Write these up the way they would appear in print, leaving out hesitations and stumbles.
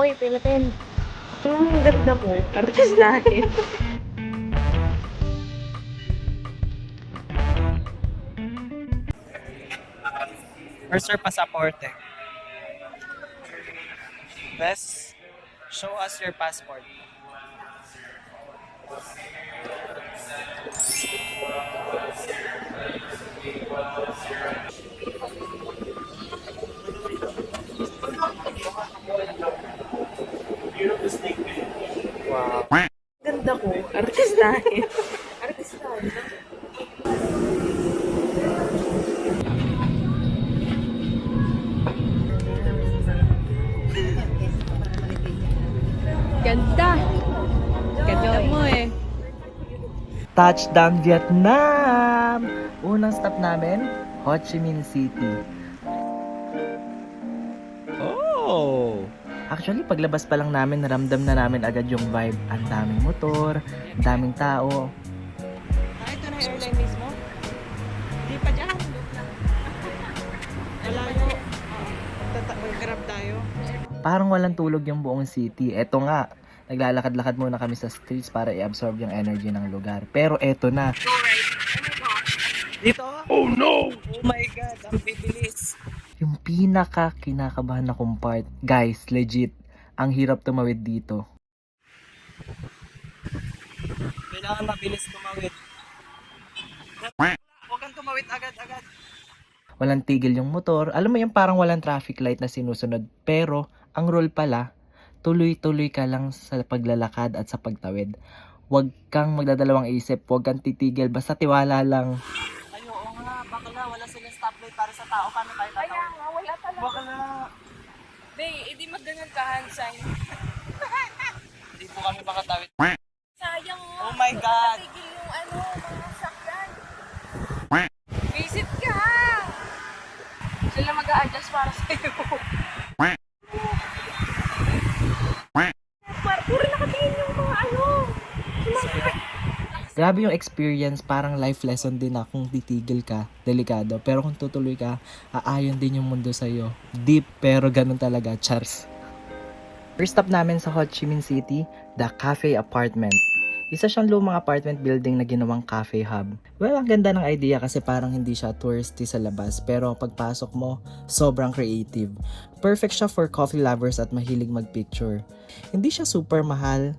Oy, Philippine. Ganda mo. Artistahin. Where's your pasaporte? Best, show us your passport. Wow. Ganda ko. Artistahin. Artistahin. Ganda. Ganda mo eh. Touchdown Vietnam! Unang stop namin, Ho Chi Minh City. Oh! Actually, paglabas pa lang namin, naramdam na namin agad yung vibe. Ang daming motor, ang daming tao. Ito na yung airline mismo? Hindi pa dyan. Malayo. Grab tayo. Parang walang tulog yung buong city. Eto nga, naglalakad-lakad muna kami sa streets para i-absorb yung energy ng lugar. Pero eto na. Go right. Dito? Oh no! Oh my God, ang bibilis. Yung pinaka kinakabahan na kong part, guys, legit, ang hirap tumawid dito. Kailangan mabilis tumawid. Huwag kang tumawid agad-agad. Walang tigil yung motor. Alam mo yung parang walang traffic light na sinusunod. Pero, ang rule pala, tuloy-tuloy ka lang sa paglalakad at sa pagtawid. Huwag kang magdadalawang isip, huwag kang titigil, basta tiwala lang. Ay, oo nga, bakla, wala silang stoplight para sa tao. Paano tayo tatawid? Kaya nga, wala talaga. Bakla. Day, edi magganun ka hand sign. Hindi po kami makatawid. Sayang nga. Oh my God. Tigil yung mga sakyan. Visit ka. Sila mag-a-adjust para sa'yo. Puro nakatingin yung mga Grabe yung experience, parang life lesson din na kung titigil ka, delikado. Pero kung tutuloy ka, aayon din yung mundo sa'yo. Deep, pero ganun talaga, chars. First stop namin sa Ho Chi Minh City, the Cafe Apartment. Isa siyang lumang apartment building na ginawang cafe hub. Well, ang ganda ng idea kasi parang hindi siya touristy sa labas, pero pagpasok mo, sobrang creative. Perfect siya for coffee lovers at mahilig magpicture. Hindi siya super mahal,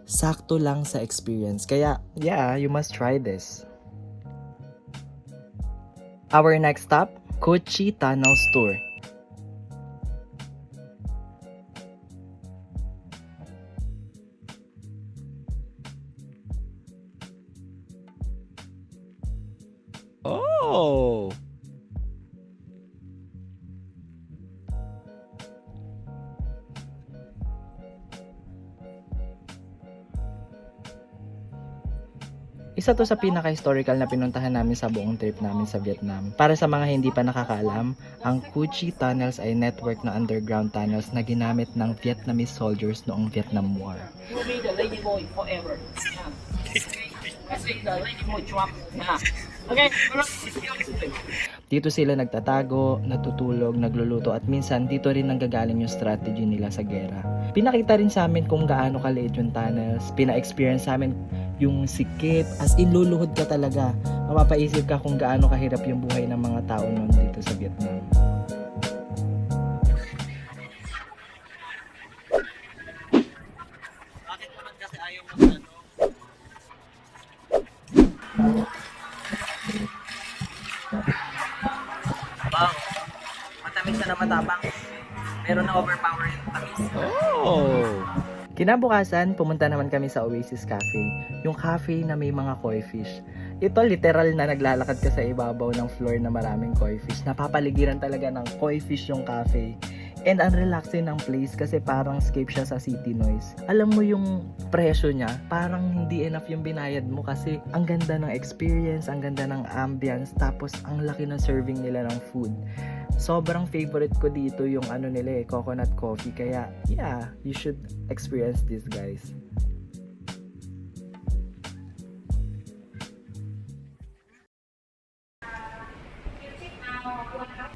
sakto lang sa experience. Kaya, yeah, you must try this. Our next stop, Kochi Tunnels Tour. Oh! Isa to sa pinaka-historical na pinuntahan namin sa buong trip namin sa Vietnam. Para sa mga hindi pa nakakaalam, ang Cu Chi Tunnels ay network na underground tunnels na ginamit ng Vietnamese soldiers noong Vietnam War. You'll be the lady boy forever. Yeah. Kasi the lady boy drop. Yeah. Okay. Dito sila nagtatago, natutulog, nagluluto at minsan dito rin nanggagaling yung strategy nila sa gera. Pinakita rin sa amin kung gaano kaliit yung tunnels, pina-experience sa amin yung sikip, as in luluhod ka talaga. Mapapaisip ka kung gaano kahirap yung buhay ng mga tao noon dito sa Vietnam. Bakit naman kasi ayaw mo sa Bang, matamis na matapang. Meron na overpower yung tamis. Oh! Kinabukasan, pumunta naman kami sa Oasis Cafe. Yung cafe na may mga koi fish. Ito literal na naglalakad ka sa ibabaw ng floor na maraming koi fish. Napapaligiran talaga ng koi fish yung cafe. And ang relaxing ng place kasi parang escape siya sa city noise. Alam mo yung presyo niya, parang hindi enough yung binayad mo kasi ang ganda ng experience, ang ganda ng ambience, tapos ang laki ng serving nila ng food. Sobrang favorite ko dito yung nila coconut coffee. Kaya yeah, you should experience this, guys.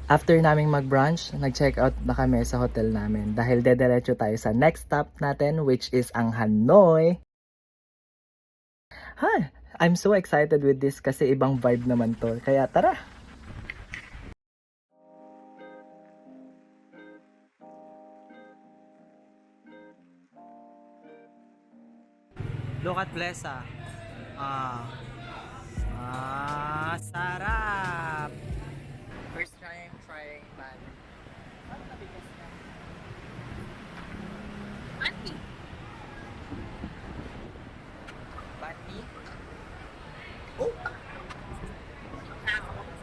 After naming mag-brunch, nag-check out na kami sa hotel namin dahil dediretso tayo sa next stop natin which is ang Hanoi. I'm so excited with this kasi ibang vibe naman to. Kaya tara! Look at Blesa. Sarap! First time trying banh. Ano na bigas na? Banh mi. Banh mi? Oh!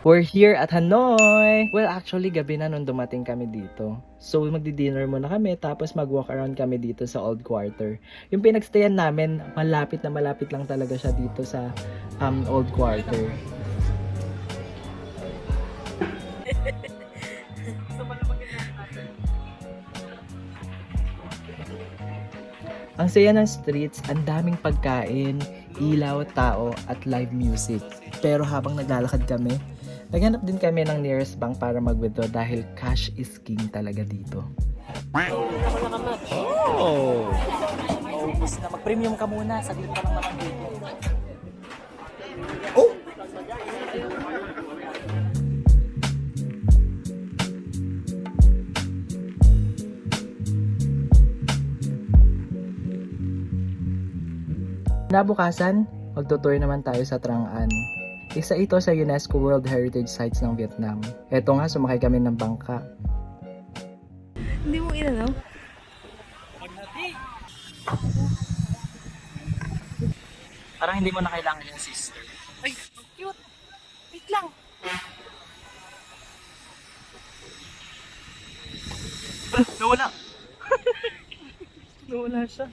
We're here at Hanoi! Well, actually, gabi na nung dumating kami dito. So, magdi-dinner muna kami, tapos mag-walk around kami dito sa Old Quarter. Yung pinagstayan namin, malapit lang talaga siya dito sa Old Quarter. Ang saya ng streets, ang daming pagkain, ilaw, tao, at live music. Pero habang naglalakad kami, naghanap din kami ng nearest bank para mag-withdraw dahil cash is king talaga dito. Oh! Ubus na. Mag-premium ka muna. Saglit ka lang naman dito. Oh! Nabukasan, magtutour naman tayo sa Trang An. Isa ito sa UNESCO World Heritage Sites ng Vietnam. Eto nga, sumakay kami ng bangka. Hindi mo inanaw? Parang hindi mo na kailangan yung sister. Ay, cute! Wait lang! Nawala! Nawala siya.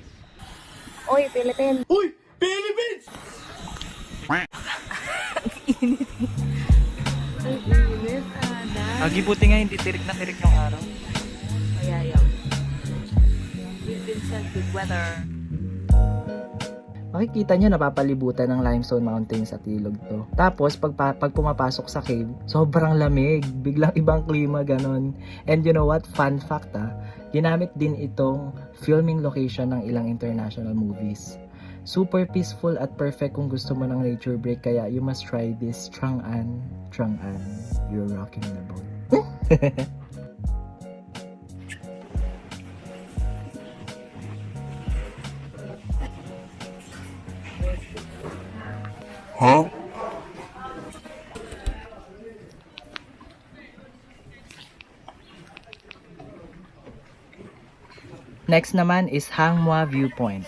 Oy, Philippines! Uy! Philippines! Init, Agi, buti nga hindi tirik na tirik yung araw. Ayayaw. We've been sent good weather. Makikita nyo napapalibutan ng limestone mountains at ilog to. Tapos pag pumapasok sa cave, sobrang lamig. Biglang ibang klima, ganon. And you know what? Fun fact ginamit din itong filming location ng ilang international movies. Super peaceful at perfect kung gusto mo ng nature break, kaya you must try this Trang An. Trang An, you're rocking the boat. Huh? Next naman is Hang Mua Viewpoint,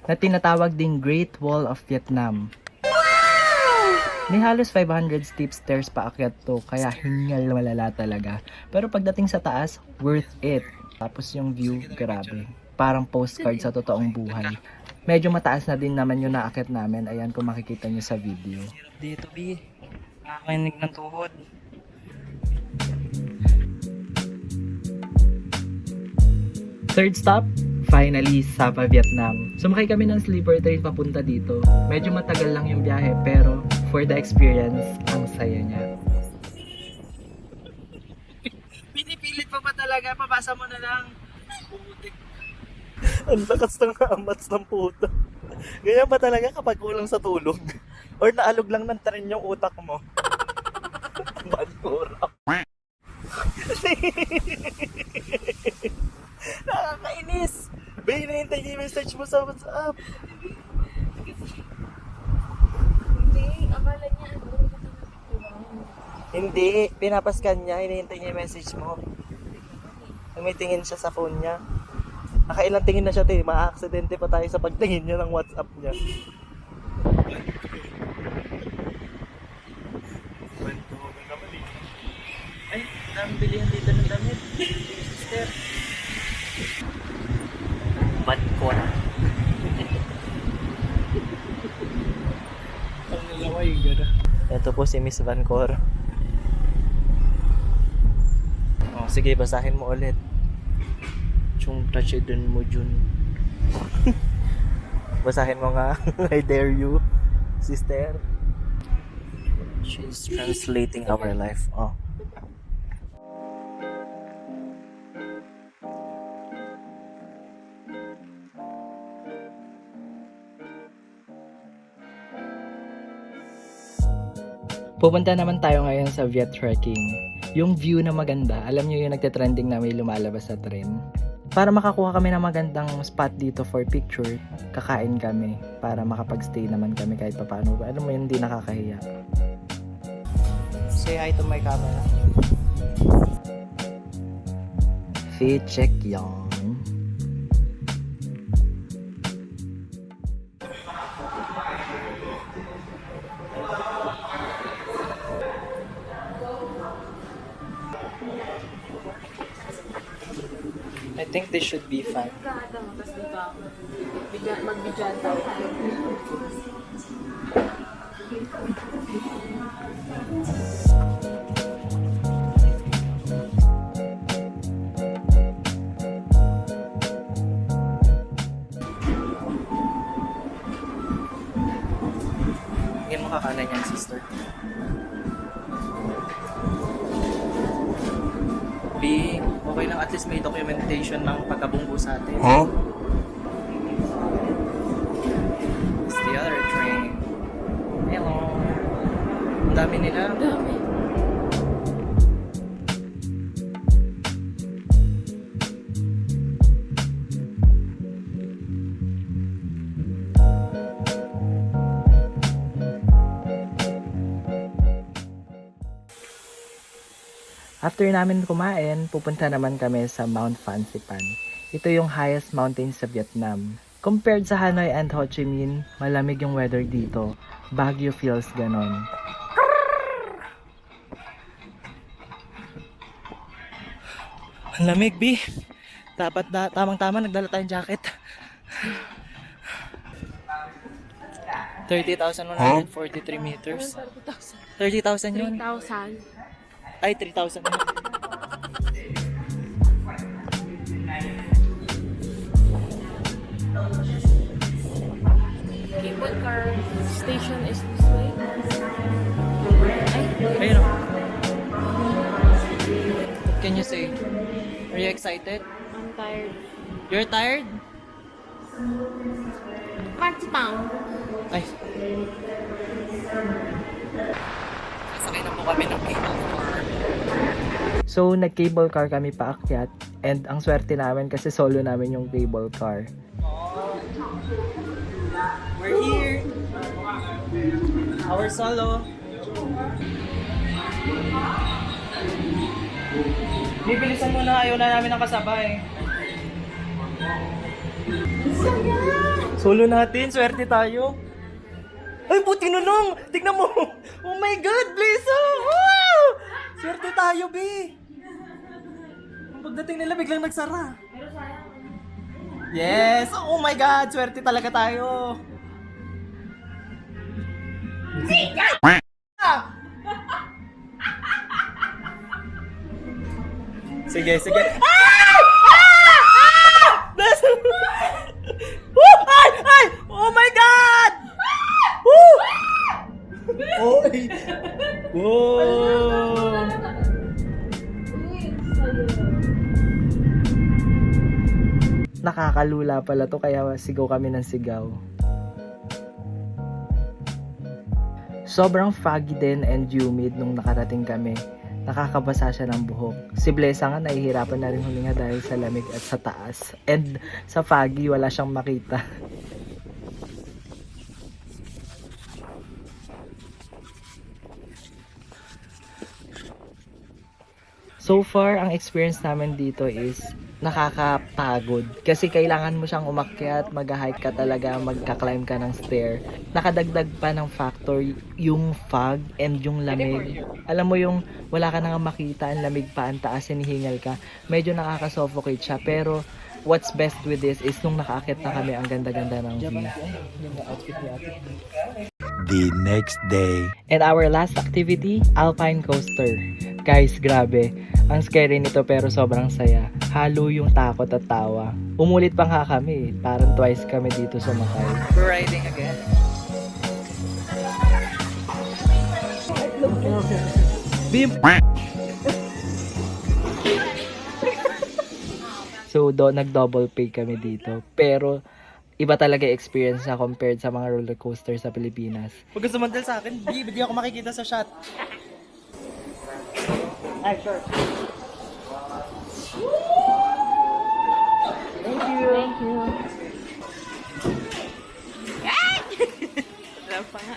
na tinatawag ding Great Wall of Vietnam. May halos 500 steep stairs pa akyat to, kaya hingal malala talaga. Pero pagdating sa taas, worth it. Tapos yung view, grabe. Parang postcard sa totoong buhay. Medyo mataas na din naman yung naakyat namin. Ayan kung makikita nyo sa video. Dito, B. Nakakinig ng tuhod. Third stop, finally, Sapa, Vietnam. Sumakay kami ng sleeper train papunta dito. Medyo matagal lang yung biyahe, pero for the experience, ang saya niya. Pinipilit pa talaga, pabasa mo na lang. Ang lakas ng amats ng puto. Ganyan pa talaga kapag kulang sa tulog. Or naalog lang ng tren yung utak mo. Bagura. Nakakainis! Bay, hinahintay niya yung message mo sa WhatsApp. Hindi, akala niya Hindi, pinapascan niya, hinahintay niya yung message mo. Tumitingin siya sa phone niya. Nakailang tingin na siya, te. Ma-aksidente pa tayo sa pagtingin niya ng WhatsApp niya. Ay, daming bilihan dito ng damit. Sister. Vancouver. Ang nalaway, gano'n. Ito po si Miss Vancouver. Oh, sige, basahin mo ulit. Chung tachidun mo jun. Basahin mo nga. I dare you, sister. She's translating our life. Oh. Pupunta naman tayo ngayon sa Viet Trekking. Yung view na maganda, alam nyo yung nagte-trending na may lumalabas sa tren. Para makakuha kami ng magandang spot dito for picture, kakain kami para makapag-stay naman kami kahit paano. Alam mo yun, hindi nakakahiya. Say hi to my camera. Fit check yan. I think this should be fun. Magbidyan tayo. Hindi mo kakanan yan, sister. B, okay lang, at least may documentation ng pagkabunggo sa atin. Huh? It's the other train. Hello. Ang dami nila. Dami. After namin kumain, pupunta naman kami sa Mount Fansipan. Ito yung highest mountain sa Vietnam. Compared sa Hanoi and Ho Chi Minh, malamig yung weather dito. Baguio feels ganon. Ang lamig, B. Dapat na, tamang-tama, nagdala tayong jacket. 30,143 meters. 30,000 yun. 3,000. Ay, 3,000 yun. Cable car station is this way. Ay, Ayun o. What can you say? Are you excited? I'm tired. You're tired? Pound. Ay. Sasakay na po kami ng cable car. So, nag-cable car kami paakyat. And ang swerte namin kasi solo namin yung cable car. We're here! Our solo. Bibilisan mo na, ayaw na namin ang kasabay. Solo natin, swerte tayo. Ay, buti na lang! Tignan mo! Oh my God, Blisa! Wow! Swerte tayo, B! Ang pagdating nila, biglang nagsara. Yes! Oh my God! Swerte talaga tayo! Sige, sige. Ah! Ah! Woo! Ay! Ay! Oh my God! Woo! Oy! Whoa! Nakakalula pala to kaya sigaw kami ng sigaw. Sobrang foggy din and humid nung nakarating kami. Nakakabasa siya ng buhok. Si Blesa nga nahihirapan na rin huminga dahil sa lamig at sa taas. And sa foggy wala siyang makita. So far, ang experience namin dito is nakakapagod. Kasi kailangan mo siyang umakyat, mag-hike ka talaga, magka-climb ka ng stair. Nakadagdag pa ng factor yung fog and yung lamig. Alam mo yung wala ka nang makita, ang lamig pa, ang taas, hinihingal ka. Medyo nakaka-suffocate siya. Pero what's best with this is nung nakaakyat na kami, ang ganda-ganda ng view. The next day. And our last activity, Alpine Coaster. Guys, grabe. Ang scary nito pero sobrang saya. Halo yung takot at tawa. Umulit pa nga kami. Parang twice kami dito sumakay. We're riding again. Bim! So, nag-double pay kami dito. Pero, Iba talaga yung experience na compared sa mga roller coaster sa Pilipinas. Pag gusto mandal sa akin, di ako makikita sa shot. Ay, sure. Thank you. Wala pa nga.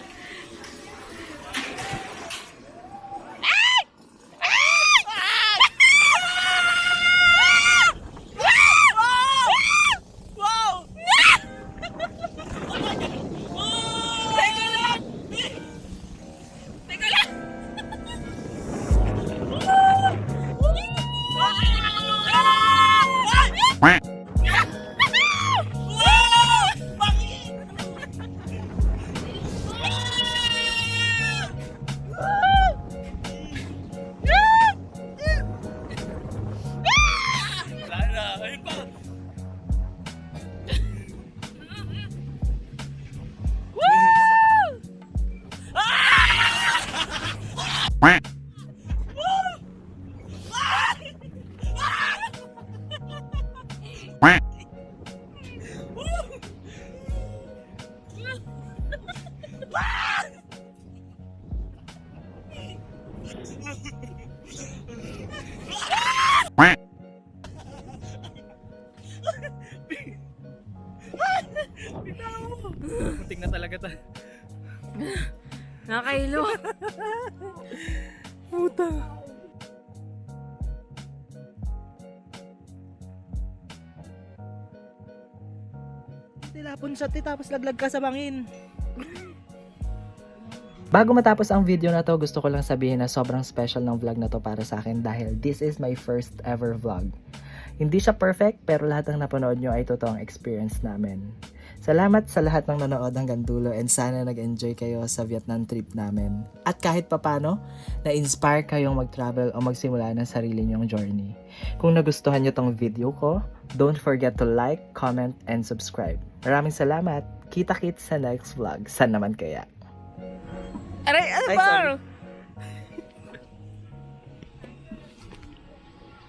Muntik na talaga ta. Nakahilo. Puta. Tilapon shot tapos laglag ka sa bangin. Bago matapos ang video na to, gusto ko lang sabihin na sobrang special ng vlog na to para sa akin dahil this is my first ever vlog. Hindi siya perfect pero lahat ng napanood nyo ay totoong experience namin. Salamat sa lahat ng nanood hanggang dulo and sana nag-enjoy kayo sa Vietnam trip namin. At kahit papano, na-inspire kayong mag-travel o magsimula ng sarili nyong journey. Kung nagustuhan nyo tong video ko, don't forget to like, comment, and subscribe. Maraming salamat! Kita-kits sa next vlog. Saan naman kaya? Aray, ano Ay, ba? sorry.